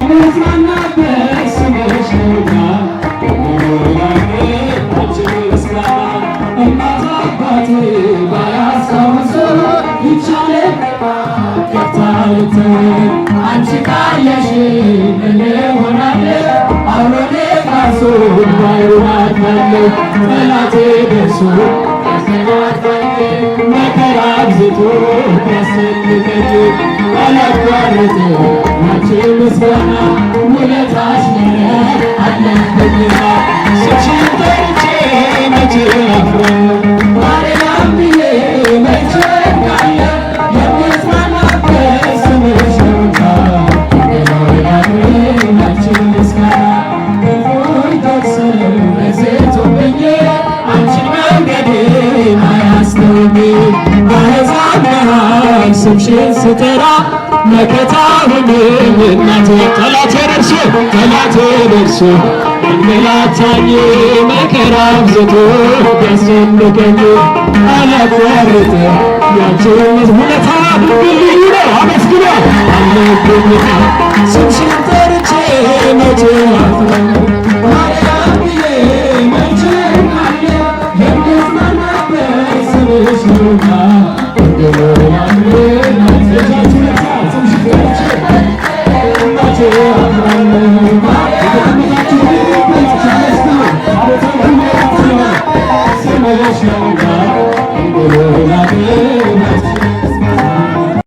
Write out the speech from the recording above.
ምስጋናበት ስምሽ ነውና እናት አባቴ ባያስታውሱ ይቻለኝ ከፍታልተወኝ አንቺ ካየሽ ምን እሆናለሁ አብሮኔ ፋሶ ባይዋታለሁ ጠላቴ ደርሶ ያስተዋታለሁ መከራ አብዝቶ ያስጨንቀኝ አላቋርጥ ያንቺ ምስጋና ውለታሽ ምሕረት አለብኝና ስምሽን ጠርቼ መቼ አፍራለሁ ማርያም ብዬ መቼ እርቃለሁ የምጽናናበት ስምሽ ነውና ያንቺ ምስጋና ክፉኝ ተግሰው በዝቶብኝ አንቺን መንገዴን አያስተውኝ በአሕዛብ መሃል ስምሽን ስጠራ መከታ ሆነኝ እናቴ ጠላቴ ደርሶ እንገላታኝ መከራ አብዝቶ ቢያስጨንቀኝ አላቋርጥ ያንቺን ውለታ ልዩ ነው አመስግኖ አለብኝና ስምሽን ጠርቼ መቼ አፍራለሁ ማርያም ብዬ መቼ እርቃለሁ የምጽናናበት ስምሽ ነውና Thank you.